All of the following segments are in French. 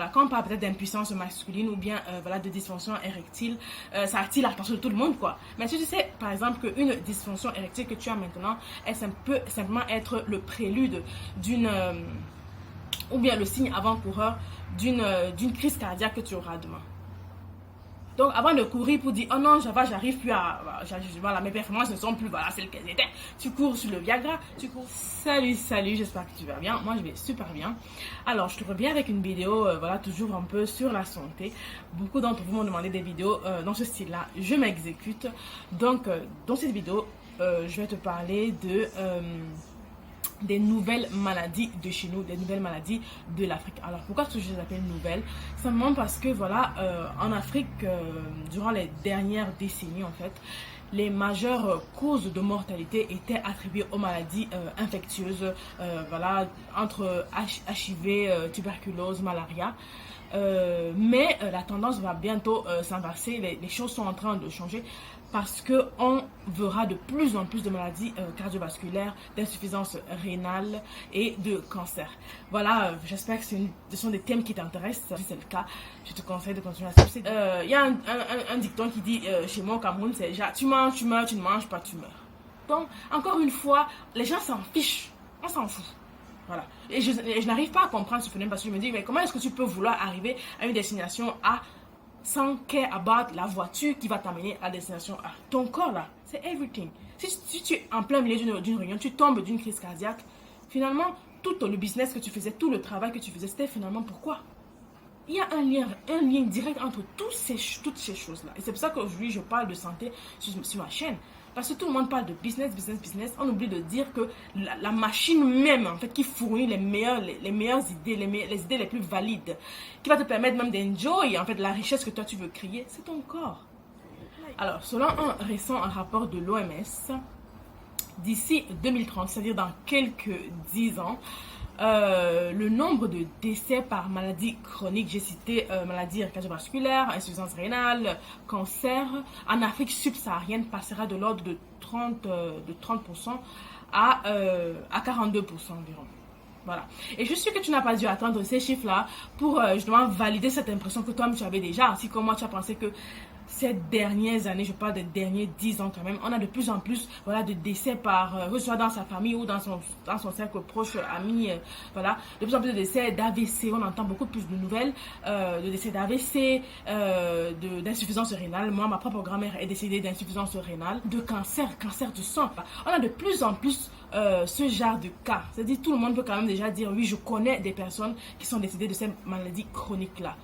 Voilà, quand on parle peut-être d'impuissance masculine ou bien voilà, de dysfonction érectile, ça attire l'attention de tout le monde, quoi. Mais si tu sais, par exemple, qu'une dysfonction érectile que tu as maintenant, elle peut simplement être le prélude d'une... ou bien le signe avant-coureur d'une crise cardiaque que tu auras demain. Donc, avant de courir pour dire, oh non, j'arrive plus à, voilà, mes performances ne sont plus, voilà, celles qu'elles étaient. Tu cours sur le Viagra, tu cours. Salut, j'espère que tu vas bien. Moi, je vais super bien. Alors, je te reviens avec une vidéo, voilà, toujours un peu sur la santé. Beaucoup d'entre vous m'ont demandé des vidéos dans ce style-là. Je m'exécute. Donc, dans cette vidéo, je vais te parler des nouvelles maladies de chez nous, des nouvelles maladies de l'Afrique. Alors pourquoi je les appelle nouvelles? Simplement parce que voilà, en Afrique, durant les dernières décennies en fait, les majeures causes de mortalité étaient attribuées aux maladies infectieuses, voilà, entre HIV, tuberculose, malaria. Mais la tendance va bientôt s'inverser, les choses sont en train de changer parce qu'on verra de plus en plus de maladies cardiovasculaires, d'insuffisance rénale et de cancer. Voilà, j'espère que ce sont des thèmes qui t'intéressent. Si c'est le cas, je te conseille de continuer à suivre. Il y a un dicton qui dit chez moi au Cameroun, c'est tu manges, tu meurs, tu ne manges pas, tu meurs. Donc, encore une fois, les gens s'en fichent, on s'en fout. Voilà. Et je n'arrive pas à comprendre ce phénomène parce que je me dis, mais comment est-ce que tu peux vouloir arriver à une destination A sans care about la voiture qui va t'amener à la destination A? Ton corps là, c'est everything. Si tu es en plein milieu d'une réunion, tu tombes d'une crise cardiaque, finalement, tout le business que tu faisais, tout le travail que tu faisais, c'était finalement pourquoi? Il y a un lien direct entre toutes ces choses-là. Et c'est pour ça qu'aujourd'hui, je parle de santé sur ma chaîne. Parce que tout le monde parle de business. On oublie de dire que la machine même, en fait, qui fournit les meilleures idées, les idées les plus valides, qui va te permettre même d'enjoy, en fait, la richesse que toi, tu veux créer, c'est ton corps. Alors, selon un récent rapport de l'OMS, d'ici 2030, c'est-à-dire dans quelques 10 ans, le nombre de décès par maladie chronique, j'ai cité maladie cardiovasculaire, insuffisance rénale, cancer, en Afrique subsaharienne passera de l'ordre de 30% à 42% environ. Voilà. Et je suis que tu n'as pas dû attendre ces chiffres-là pour justement valider cette impression que toi-même tu avais déjà, ainsi comme moi tu as pensé que ces dernières années, je parle des derniers 10 ans quand même, on a de plus en plus voilà, de décès par, que ce soit dans sa famille ou dans son cercle proche, ami, voilà, de plus en plus de décès d'AVC, on entend beaucoup plus de nouvelles, de décès d'AVC, d'insuffisance rénale. Moi, ma propre grand-mère est décédée d'insuffisance rénale, de cancer du sang. On a de plus en plus ce genre de cas. C'est-à-dire tout le monde peut quand même déjà dire, oui, je connais des personnes qui sont décédées de ces maladies chroniques-là.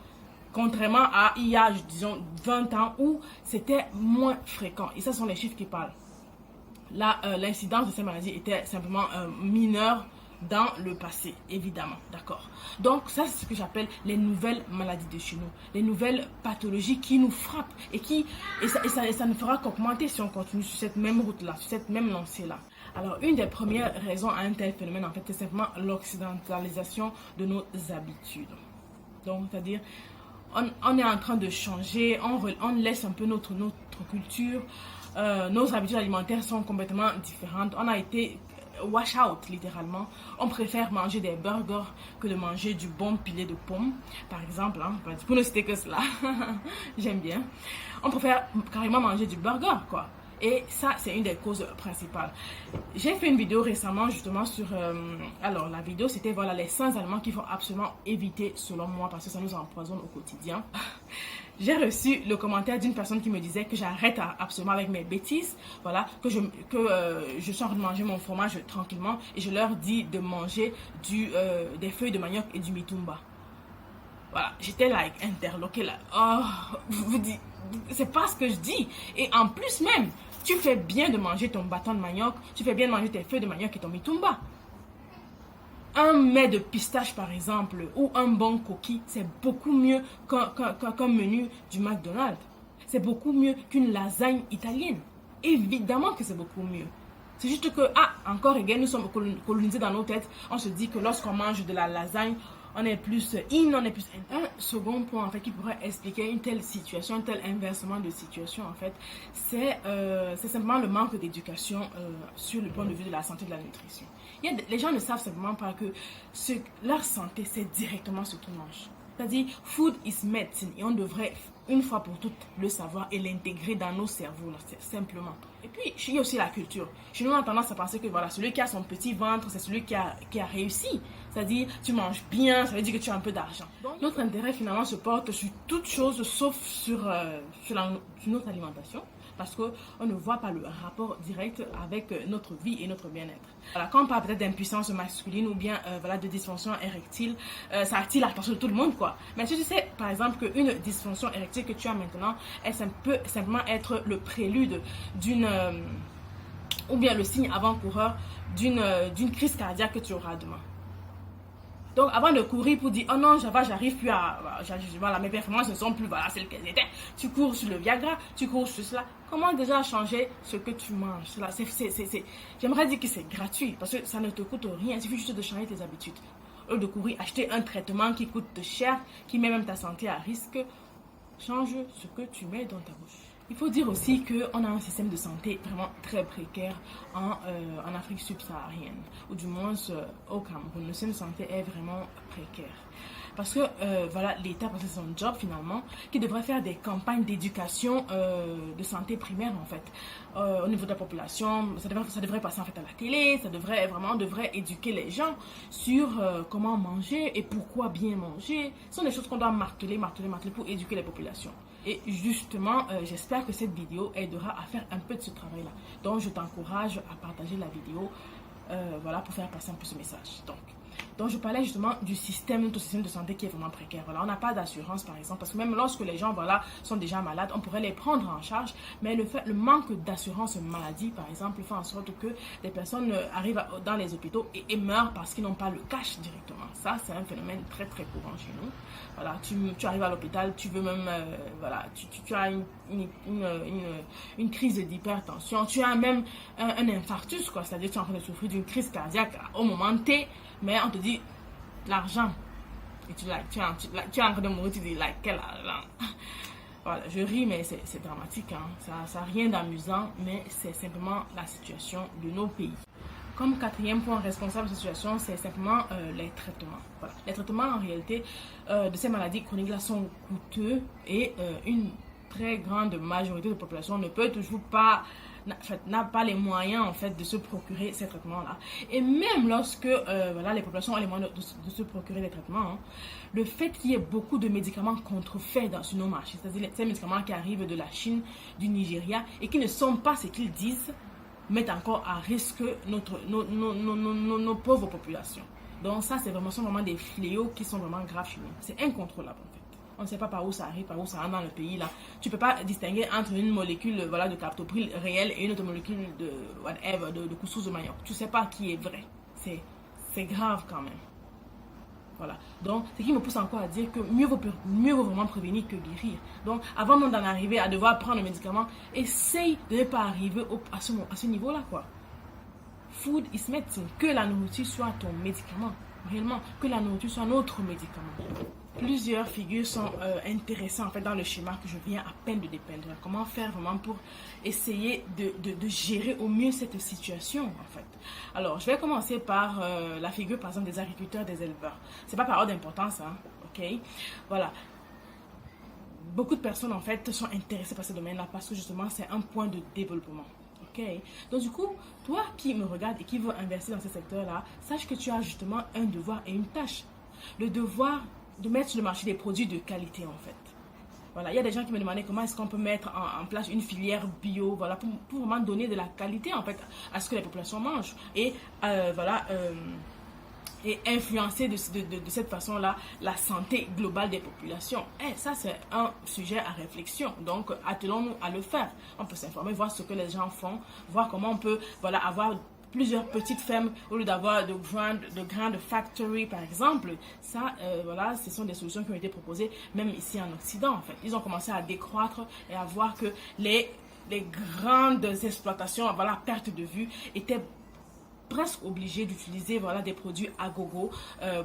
Contrairement à il y a, disons, 20 ans où c'était moins fréquent. Et ça sont les chiffres qui parlent. Là, l'incidence de ces maladies était simplement mineure dans le passé, évidemment. D'accord. Donc, ça, c'est ce que j'appelle les nouvelles maladies de chez nous. Les nouvelles pathologies qui nous frappent et ça ne fera qu'augmenter si on continue sur cette même route-là, sur cette même lancée-là. Alors, une des premières raisons à un tel phénomène, en fait, c'est simplement l'occidentalisation de nos habitudes. Donc, c'est-à-dire, on est en train de changer, on laisse un peu notre culture, nos habitudes alimentaires sont complètement différentes. On a été wash out littéralement. On préfère manger des burgers que de manger du bon filet de pommes, par exemple, hein, pour ne citer que cela. J'aime bien. On préfère carrément manger du burger, quoi. Et ça, c'est une des causes principales. J'ai fait une vidéo récemment justement sur... alors, la vidéo, c'était voilà, les 100 aliments qu'il faut absolument éviter selon moi parce que ça nous empoisonne au quotidien. J'ai reçu le commentaire d'une personne qui me disait que j'arrête absolument avec mes bêtises. Voilà, que je suis en train de manger mon fromage tranquillement et je leur dis de manger des feuilles de manioc et du mitumba. Voilà, j'étais like interloquée là. Oh, vous dites, c'est pas ce que je dis. Et en plus même, tu fais bien de manger ton bâton de manioc, tu fais bien de manger tes feuilles de manioc et ton mitumba. Un mets de pistache par exemple, ou un bon coquille, c'est beaucoup mieux qu'un menu du McDonald's. C'est beaucoup mieux qu'une lasagne italienne. Évidemment que c'est beaucoup mieux. C'est juste que, encore again, nous sommes colonisés dans nos têtes. On se dit que lorsqu'on mange de la lasagne, on est plus on est plus... Un second point, en fait, qui pourrait expliquer une telle situation, un tel inversement de situation, en fait, c'est simplement le manque d'éducation sur le point de vue de la santé et de la nutrition. Les gens ne savent simplement pas que leur santé, c'est directement ce qu'ils mangent. C'est-à-dire, food is medicine. Et on devrait, une fois pour toutes, le savoir et l'intégrer dans nos cerveaux, là, simplement. Et puis, il y a aussi la culture. Chez nous, on a tendance à penser que voilà, celui qui a son petit ventre, c'est celui qui a réussi. C'est-à-dire, tu manges bien, ça veut dire que tu as un peu d'argent. Donc, notre intérêt, finalement, se porte sur toute chose, sauf sur notre alimentation. Parce qu'on ne voit pas le rapport direct avec notre vie et notre bien-être. Voilà, quand on parle peut-être d'impuissance masculine ou bien voilà, de dysfonction érectile, ça attire l'attention de tout le monde, quoi. Mais si tu sais, par exemple, qu'une dysfonction érectile que tu as maintenant, elle peut simplement être le prélude d'une... ou bien le signe avant-coureur d'une crise cardiaque que tu auras demain. Donc, avant de courir pour dire, oh non, j'arrive plus voilà, mes performances ne sont plus, voilà, celles qu'elles étaient. Tu cours sur le Viagra, tu cours sur cela. Comment déjà changer ce que tu manges? J'aimerais dire que c'est gratuit parce que ça ne te coûte rien. Il suffit juste de changer tes habitudes. Au lieu de courir, acheter un traitement qui coûte cher, qui met même ta santé à risque, change ce que tu mets dans ta bouche. Il faut dire aussi qu'on a un système de santé vraiment très précaire en Afrique subsaharienne, ou du moins au Cameroun. Le système de santé est vraiment précaire. Parce que voilà, l'État, parce que c'est son job finalement, qui devrait faire des campagnes d'éducation de santé primaire en fait. Au niveau de la population, ça devrait passer en fait à la télé, on devrait éduquer les gens sur comment manger et pourquoi bien manger. Ce sont des choses qu'on doit marteler pour éduquer les populations. Et justement, j'espère que cette vidéo aidera à faire un peu de ce travail-là. Donc, je t'encourage à partager la vidéo voilà, pour faire passer un peu ce message. Donc, je parlais justement du notre système de santé qui est vraiment précaire. Voilà, on n'a pas d'assurance, par exemple, parce que même lorsque les gens voilà, sont déjà malades, on pourrait les prendre en charge. Mais le manque d'assurance maladie, par exemple, fait en sorte que des personnes arrivent dans les hôpitaux et meurent parce qu'ils n'ont pas le cash directement. Ça, c'est un phénomène très, très courant chez nous. Voilà, tu arrives à l'hôpital, tu veux même, voilà, tu as une crise d'hypertension, tu as même un infarctus, quoi. C'est-à-dire que tu es en train de souffrir d'une crise cardiaque au moment T, mais on te dit l'argent. Et tu es en train de mourir, tu dis, quel argent? Voilà, je ris, mais c'est dramatique, hein. Ça n'a rien d'amusant, mais c'est simplement la situation de nos pays. Comme quatrième point responsable de cette situation, c'est simplement les traitements. Voilà. Les traitements, en réalité, de ces maladies chroniques-là sont coûteux et une très grande majorité de la population ne peut toujours pas, n'a pas les moyens en fait de se procurer ces traitements-là. Et même lorsque voilà, les populations ont les moyens de se procurer des traitements, hein, le fait qu'il y ait beaucoup de médicaments contrefaits sur nos marchés, c'est-à-dire ces médicaments qui arrivent de la Chine, du Nigeria et qui ne sont pas ce qu'ils disent, mettent encore à risque nos pauvres populations. Donc ça, sont vraiment des fléaux qui sont vraiment graves chez nous. C'est incontrôlable en fait. On ne sait pas par où ça arrive, par où ça rentre dans le pays là. Tu ne peux pas distinguer entre une molécule voilà, de captopril réelle et une autre molécule de couscous de manioc. Tu ne sais pas qui est vrai. C'est grave quand même. Voilà. Donc, ce qui me pousse encore à dire que mieux vaut vraiment prévenir que guérir. Donc, avant même d'en arriver à devoir prendre le médicament, essaye de ne pas arriver à ce niveau-là, quoi. Food is medicine. Que la nourriture soit ton médicament. Réellement, que la nourriture soit notre médicament. Plusieurs figures sont intéressantes en fait, dans le schéma que je viens à peine de dépeindre. Comment faire vraiment pour essayer de gérer au mieux cette situation en fait. Alors, je vais commencer par la figure par exemple des agriculteurs, des éleveurs. C'est pas par ordre d'importance, hein, ok? Voilà. Beaucoup de personnes en fait sont intéressées par ce domaine-là parce que justement c'est un point de développement. Okay. Donc du coup, toi qui me regardes et qui veux investir dans ce secteur-là, sache que tu as justement un devoir et une tâche. Le devoir de mettre sur le marché des produits de qualité en fait. Voilà, il y a des gens qui me demandaient comment est-ce qu'on peut mettre en place une filière bio, voilà, pour vraiment donner de la qualité en fait à ce que les populations mangent. Et voilà, et influencer de cette façon-là la santé globale des populations. Et ça, c'est un sujet à réflexion. Donc, attelons-nous à le faire. On peut s'informer, voir ce que les gens font, voir comment on peut voilà, avoir plusieurs petites fermes au lieu d'avoir de grandes factories, par exemple. Ça, voilà, ce sont des solutions qui ont été proposées même ici en Occident, en fait. Ils ont commencé à décroître et à voir que les grandes exploitations, voilà, perte de vue, étaient presque obligé d'utiliser voilà, des produits à gogo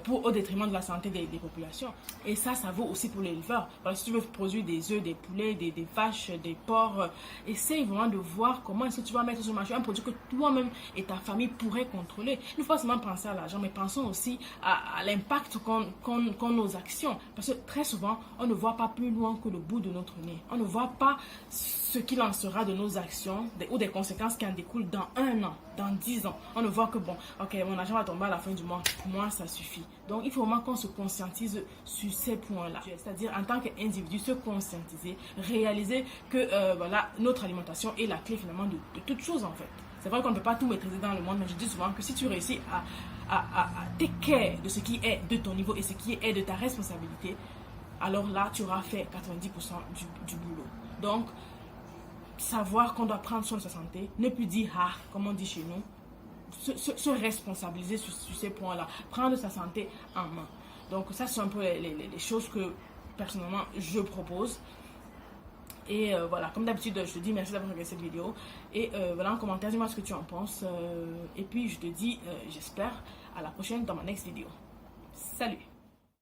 au détriment de la santé des populations. Et ça vaut aussi pour l'éleveur. Voilà, si tu veux produire des œufs, des poulets, des vaches, des porcs, essaye vraiment de voir comment est-ce que tu vas mettre sur le marché un produit que toi-même et ta famille pourraient contrôler. Il ne faut pas seulement penser à l'argent, mais pensons aussi à l'impact qu'ont nos actions. Parce que très souvent, on ne voit pas plus loin que le bout de notre nez. On ne voit pas ce qu'il en sera de nos actions ou des conséquences qui en découlent dans 1 an, dans 10 ans. On ne voit que bon, ok, mon argent va tomber à la fin du mois. Pour moi, ça suffit. Donc, il faut vraiment qu'on se conscientise sur ces points-là. C'est-à-dire, en tant qu'individu, se conscientiser, réaliser que voilà, notre alimentation est la clé finalement de toute chose en fait. C'est vrai qu'on ne peut pas tout maîtriser dans le monde, mais je dis souvent que si tu réussis à take care de ce qui est de ton niveau et ce qui est de ta responsabilité, alors là, tu auras fait 90% du boulot. Donc, savoir qu'on doit prendre soin de sa santé, ne plus dire « ah », comme on dit chez nous, se responsabiliser sur ces points-là, prendre sa santé en main. Donc, ça, c'est un peu les choses que, personnellement, je propose. Et voilà, comme d'habitude, je te dis merci d'avoir regardé cette vidéo. Et voilà, en commentaire, dis-moi ce que tu en penses. Et puis, je te dis, j'espère, à la prochaine dans ma next vidéo. Salut!